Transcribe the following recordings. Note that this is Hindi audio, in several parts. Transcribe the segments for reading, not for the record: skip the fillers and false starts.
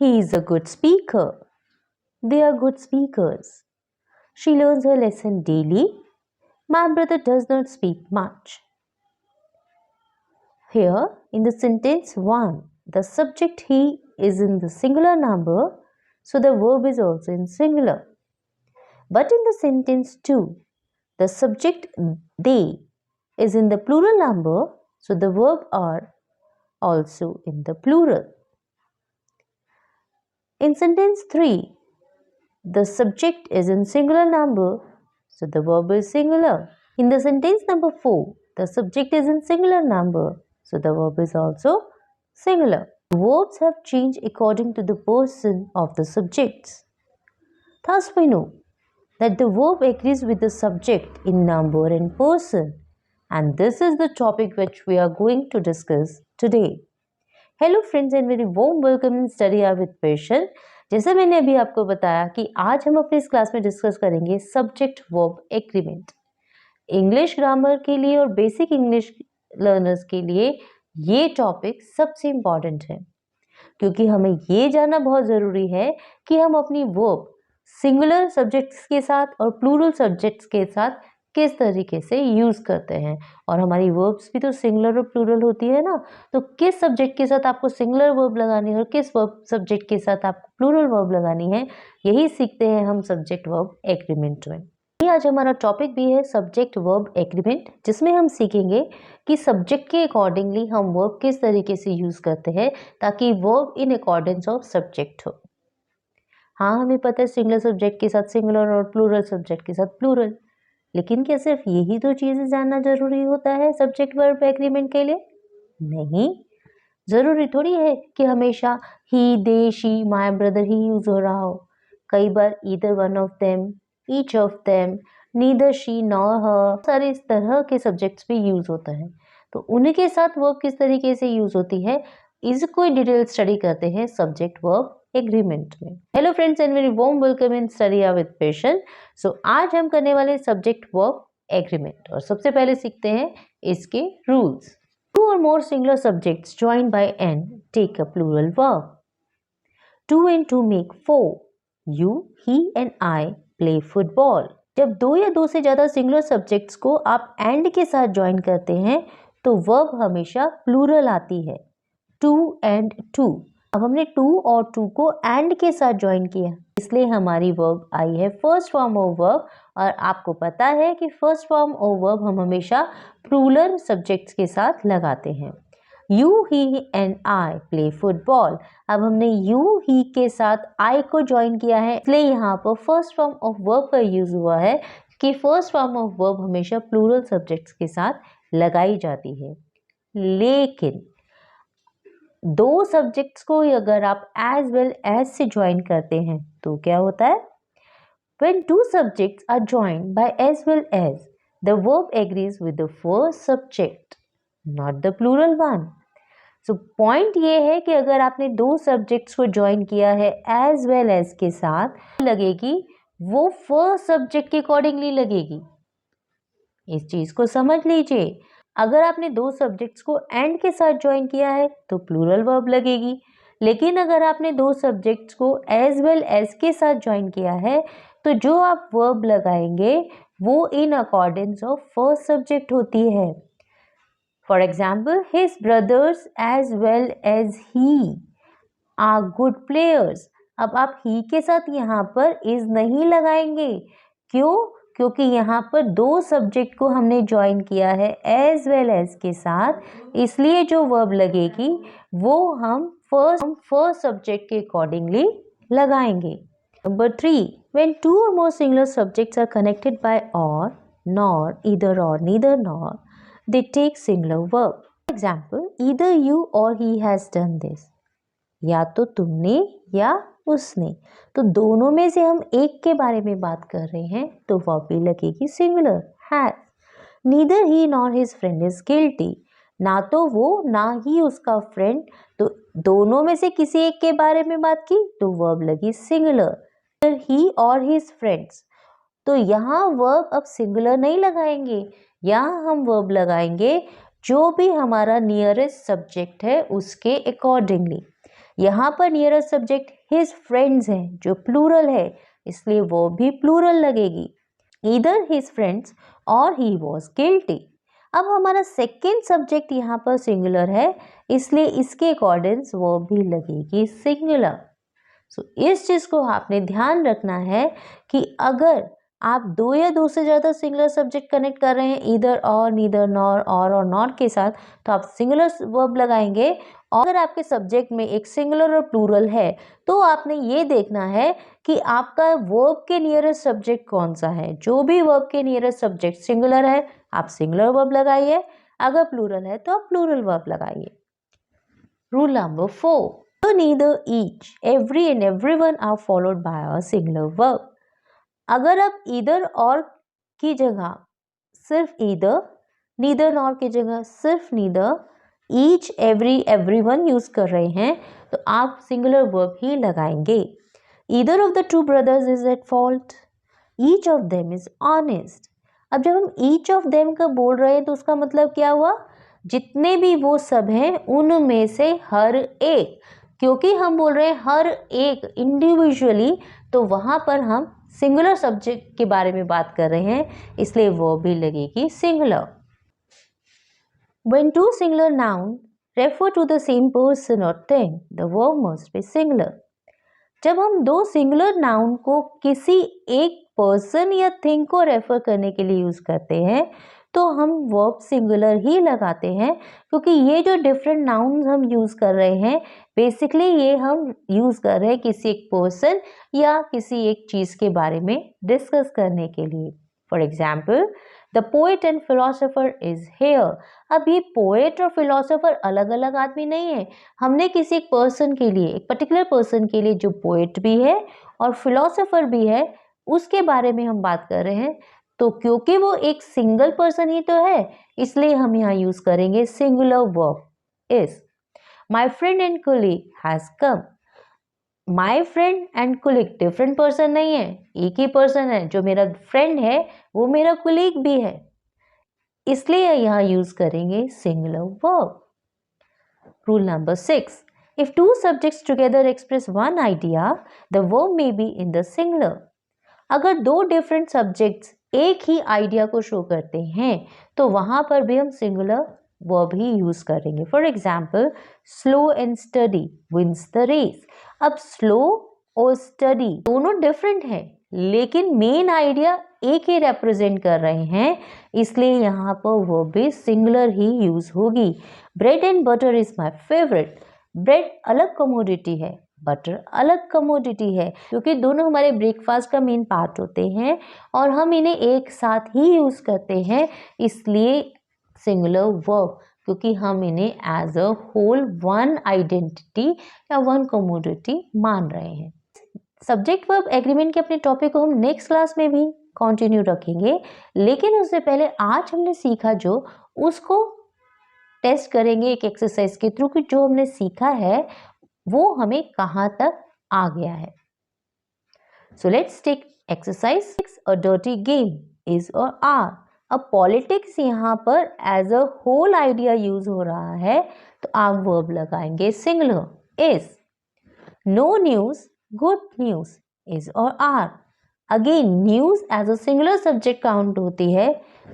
He is a good speaker. They are good speakers. She learns her lesson daily. My brother does not speak much. Here, in the sentence 1, the subject he is in the singular number, so the verb is also in singular. But in the sentence 2, the subject they is in the plural number, so the verb are also in the plural. In sentence 3, the subject is in singular number, so the verb is singular. In the sentence number 4, the subject is in singular number, so the verb is also singular. Verbs have changed according to the person of the subjects. Thus we know that the verb agrees with the subject in number and person, and this is the topic which we are going to discuss today. Hello friends and very warm welcome in study hour with patience. जैसे मैंने अभी आपको बताया कि आज हम अपने इस क्लास में डिस्कस करेंगे subject verb agreement. English grammar के लिए और बेसिक इंग्लिश लर्नर्स के लिए ये टॉपिक सबसे इम्पॉर्टेंट है, क्योंकि हमें ये जानना बहुत ज़रूरी है कि हम अपनी वर्ब सिंगुलर सब्जेक्ट्स के साथ और प्लूरल सब्जेक्ट्स के साथ किस तरीके से यूज़ करते हैं। और हमारी वर्ब्स भी तो सिंगुलर और प्लूरल होती है ना, तो किस सब्जेक्ट के साथ आपको सिंगुलर वर्ब लगानी है और किस वर्ब सब्जेक्ट के साथ आपको प्लूरल वर्ब लगानी है, यही सीखते हैं हम सब्जेक्ट वर्ब एग्रीमेंट में। आज हमारा टॉपिक भी है सब्जेक्ट वर्ब एग्रीमेंट, जिसमें हम सीखेंगे कि सब्जेक्ट के अकॉर्डिंगली हम वर्ब किस तरीके से यूज़ करते हैं ताकि verb in accordance of subject हो। हाँ, हमें पता है सिंगुलर सब्जेक्ट के साथ सिंगुलर और प्लूरल सब्जेक्ट के साथ प्लूरल, लेकिन क्या सिर्फ यही दो चीज़ें जानना जरूरी होता है सब्जेक्ट वर्ब एग्रीमेंट के लिए? नहीं, ज़रूरी थोड़ी है कि हमेशा ही, they, she, my brother he use हो रहा हो। कई बार either one of them, each of them, neither she nor her, सारे इस तरह के सब्जेक्ट्स भी यूज़ होता है। तो उनके साथ वर्ब किस तरीके से यूज़ होती है, इसको डिटेल स्टडी करते हैं सब्जेक्ट वर्ब एग्रीमेंट में। Hello friends and very warm welcome in study with patient. So आज हम करने वाले सब्जेक्ट वर्ब एग्रीमेंट, और सबसे पहले सीखते हैं इसके rules. Two or more singular subjects joined by N take a plural verb. 2 and 2 make 4. You, he and I play football. जब दो या दो से ज़्यादा सिंगुलर सब्जेक्ट्स को आप एंड के साथ ज्वाइन करते हैं तो वर्ब हमेशा प्लूरल आती है, 2 and 2। अब हमने 2 और 2 को एंड के साथ ज्वाइन किया, इसलिए हमारी वर्ब आई है फर्स्ट फॉर्म ऑफ वर्ब। और आपको पता है कि फर्स्ट फॉर्म ऑफ वर्ब हम हमेशा प्लूरल सब्जेक्ट्स के साथ लगाते हैं। You, he and I play football. अब हमने यू, ही के साथ आई को ज्वाइन किया है, इसलिए यहाँ पर फर्स्ट फॉर्म ऑफ वर्ब का यूज हुआ है कि फर्स्ट फॉर्म ऑफ वर्ब हमेशा प्लूरल सब्जेक्ट्स के साथ लगाई जाती है। लेकिन दो सब्जेक्ट्स को अगर आप एज वेल एज से ज्वाइन करते हैं तो क्या होता है? When two subjects are joined by as well as, the verb agrees with the first subject, not the plural one. So point ये है कि अगर आपने दो सब्जेक्ट्स को ज्वाइन किया है as well as के साथ, लगेगी वो फर्स्ट सब्जेक्ट के अकॉर्डिंगली लगेगी। इस चीज को समझ लीजिए। अगर आपने दो सब्जेक्ट्स को एंड के साथ ज्वाइन किया है तो प्लूरल वर्ब लगेगी, लेकिन अगर आपने दो सब्जेक्ट्स को एज वेल एज के साथ ज्वाइन किया है तो जो आप वर्ब लगाएंगे वो in accordance of first subject होती है। For example, his brothers as well as he are good players. अब आप ही के साथ यहाँ पर इज नहीं लगाएंगे, क्यों? क्योंकि यहाँ पर दो सब्जेक्ट को हमने ज्वाइन किया है एज वेल एज के साथ, इसलिए जो वर्ब लगेगी वो हम फर्स्ट सब्जेक्ट के अकॉर्डिंगली लगाएंगे। Number 3, when two or more singular subjects are connected by or, nor, either or, neither nor, they take singular verb. For example, either you or he has done this. या तो तुमने या उसने, तो दोनों में से हम एक के बारे में बात कर रहे हैं तो वर्ब भी लगेगी singular, has. Neither he nor his friend is guilty. ना तो वो ना ही उसका फ्रेंड, तो दोनों में से किसी एक के बारे में बात की तो वर्ब लगी सिंगुलर, ही और हिज फ्रेंड्स। तो यहाँ वर्ब अब सिंगुलर नहीं लगाएंगे, यहाँ हम वर्ब लगाएंगे जो भी हमारा नियरेस्ट सब्जेक्ट है उसके अकॉर्डिंगली। यहाँ पर नियरेस्ट सब्जेक्ट हिज फ्रेंड्स है जो प्लूरल है, इसलिए वो भी प्लूरल लगेगी। ईदर हिज फ्रेंड्स और ही वॉज गिल्टी। अब हमारा सेकेंड सब्जेक्ट यहाँ पर सिंगुलर है, इसलिए इसके अकॉर्डिंग वो भी लगेगी सिंगुलर। सो इस चीज़ को आपने ध्यान रखना है कि अगर आप दो या दो से ज़्यादा सिंगुलर सब्जेक्ट कनेक्ट कर रहे हैं ईदर और, नीदर, नॉर, और नॉट के साथ, तो आप सिंगुलर वर्ब लगाएंगे। और अगर आपके सब्जेक्ट में एक सिंगुलर और प्लूरल है तो आपने ये देखना है कि आपका वर्ब के नियरेस्ट सब्जेक्ट कौन सा है। जो भी वर्ब के नियरेस्ट सब्जेक्ट सिंगुलर है आप सिंगुलर वर्ब लगाइए, अगर प्लूरल है तो आप प्लूरल वर्ब लगाइए। Rule number 4, neither, each, every and everyone are followed by a singular verb. अगर आप either और की जगह सिर्फ either, neither nor की जगह सिर्फ neither, each, every, everyone use कर रहे हैं तो आप सिंगुलर वर्ब ही लगाएंगे। Either of the two brothers is at fault. Each of them is honest. अब जब हम each of them का बोल रहे हैं तो उसका मतलब क्या हुआ, जितने भी वो सब हैं उनमें से हर एक। क्योंकि हम बोल रहे हैं हर एक इंडिविजुअली, तो वहाँ पर हम सिंगुलर सब्जेक्ट के बारे में बात कर रहे हैं, इसलिए वो भी लगेगी singular. When two singular nouns refer to the same person or thing, the verb must be singular. जब हम दो सिंगुलर नाउन को किसी एक पर्सन या थिंग को रेफर करने के लिए यूज करते हैं तो हम वर्ब सिंगुलर ही लगाते हैं, क्योंकि ये जो डिफरेंट नाउन्स हम यूज कर रहे हैं बेसिकली ये हम यूज कर रहे हैं किसी एक पर्सन या किसी एक चीज के बारे में डिस्कस करने के लिए। For example, the poet and philosopher is here. अब ये पोएट और फिलोसोफर अलग अलग आदमी नहीं है, हमने किसी एक पर्सन के लिए, एक पर्टिकुलर पर्सन के लिए जो पोएट भी है और फिलोसोफर भी है उसके बारे में हम बात कर रहे हैं। तो क्योंकि वो एक सिंगल पर्सन ही तो है इसलिए हम यहाँ यूज करेंगे singular verb is. My friend and colleague has come. My friend and colleague different person नहीं है, एक ही पर्सन है। जो मेरा फ्रेंड है वो मेरा कोलीग भी है, इसलिए यहाँ यूज करेंगे singular verb. Rule number 6, if two subjects together express one idea the verb may be in the singular. अगर दो डिफरेंट सब्जेक्ट्स एक ही आइडिया को शो करते हैं तो वहां पर भी हम सिंगुलर वर्ब ही यूज करेंगे। For example, slow and study wins the race. अब स्लो और स्टडी दोनों डिफरेंट हैं लेकिन मेन आइडिया एक ही रिप्रेजेंट कर रहे हैं, इसलिए यहाँ पर वर्ब भी सिंगुलर ही यूज होगी। Bread and butter is my favourite. Bread अलग कमोडिटी है, बटर अलग कमोडिटी है, क्योंकि दोनों हमारे ब्रेकफास्ट का मेन पार्ट होते हैं और हम इन्हें एक साथ ही यूज करते हैं, इसलिए सिंगुलर वर्ब, क्योंकि हम इन्हें as a whole one identity या वन कमोडिटी मान रहे हैं। सब्जेक्ट वर्ब एग्रीमेंट के अपने टॉपिक को हम नेक्स्ट क्लास में भी कंटिन्यू रखेंगे, लेकिन उससे पहले आज हमने सीखा जो उसको टेस्ट करेंगे एक एक्सरसाइज के थ्रू कि जो हमने सीखा है वो हमें कहाँ तक आ गया है। So let's take exercise 6, a dirty game is और आर। अब पॉलिटिक्स यहाँ पर as a whole idea use हो रहा है तो आप वर्ब लगाएंगे singular is. No news good news is और are. Again news as a singular subject count होती है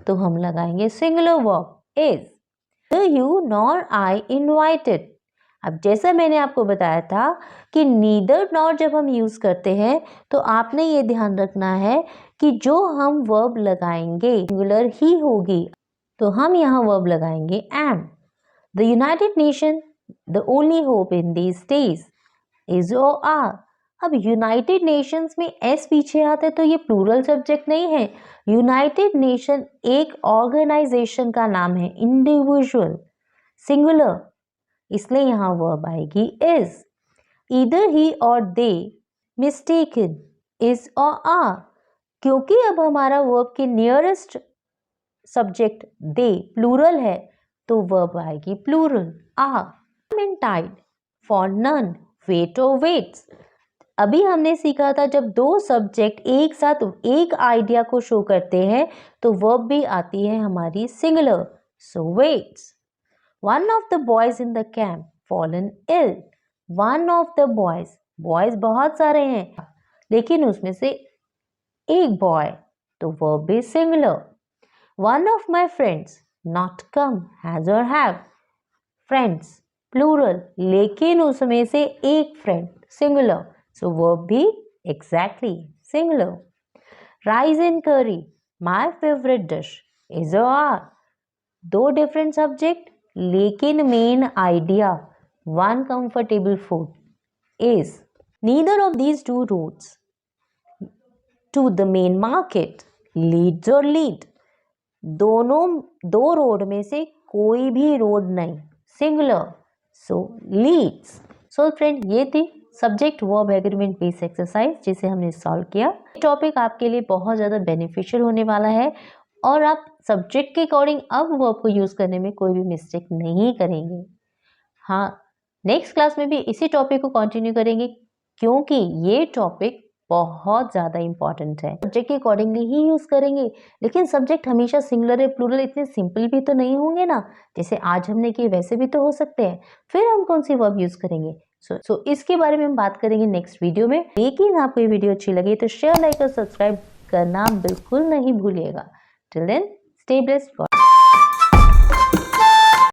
तो हम लगाएंगे singular verb is. You nor I invited. अब जैसा मैंने आपको बताया था कि नीदर नॉर जब हम यूज करते हैं तो आपने ये ध्यान रखना है कि जो हम वर्ब लगाएंगे सिंगुलर ही होगी, तो हम यहाँ वर्ब लगाएंगे am. The united nation the only hope in these days is और आर। अब यूनाइटेड नेशंस में एस पीछे आता है तो ये प्लूरल सब्जेक्ट नहीं है। यूनाइटेड नेशन एक ऑर्गेनाइजेशन का नाम है, इंडिविजुअल, सिंगुलर, इसलिए यहाँ वर्ब आएगी इज। ईदर ही और दे मिस्टेकन इज और आर। क्योंकि अब हमारा वर्ब के नियरेस्ट सब्जेक्ट दे प्लूरल है तो वर्ब आएगी plural are. In tide for none wait और वेट्स। अभी हमने सीखा था जब दो सब्जेक्ट एक साथ एक आइडिया को शो करते हैं तो वर्ब भी आती है हमारी singular, so waits. One of the boys in the camp fallen ill. One of the boys, boys बहुत सारे हैं लेकिन उसमें से एक बॉय, तो verb is singular. One of my friends, not come, has और हैव, फ्रेंड्स प्लूरल, लेकिन उसमें से एक फ्रेंड सिंगुलर, सो वर्ब भी exactly singular. Rice and curry, my favourite dish, is are, दो डिफरेंट सब्जेक्ट लेकिन main idea, one comfortable food is. Neither of these two roads to the main market leads or lead. दोनों दो रोड में से कोई भी रोड नहीं, सिंगुलर, सो लीड्स। सो फ्रेंड, ये थी subject verb agreement based exercise जिसे हमने सॉल्व किया। टॉपिक आपके लिए बहुत ज़्यादा बेनिफिशियल होने वाला है और आप सब्जेक्ट के अकॉर्डिंग अब वर्ब को यूज़ करने में कोई भी मिस्टेक नहीं करेंगे। हाँ, नेक्स्ट क्लास में भी इसी टॉपिक को कंटिन्यू करेंगे क्योंकि ये टॉपिक बहुत ज़्यादा इंपॉर्टेंट है। सब्जेक्ट के अकॉर्डिंगली ही यूज़ करेंगे, लेकिन सब्जेक्ट हमेशा सिंगुलर या प्लूरल इतने सिंपल भी तो नहीं होंगे ना, जैसे आज हमने किए वैसे भी तो हो सकते हैं। फिर हम कौन सी वर्ब यूज़ करेंगे? सो इसके बारे में हम बात करेंगे नेक्स्ट वीडियो में। लेकिन आपको ये वीडियो अच्छी लगी तो शेयर, लाइक और सब्सक्राइब करना बिल्कुल नहीं भूलिएगा। Till then, stay blessed.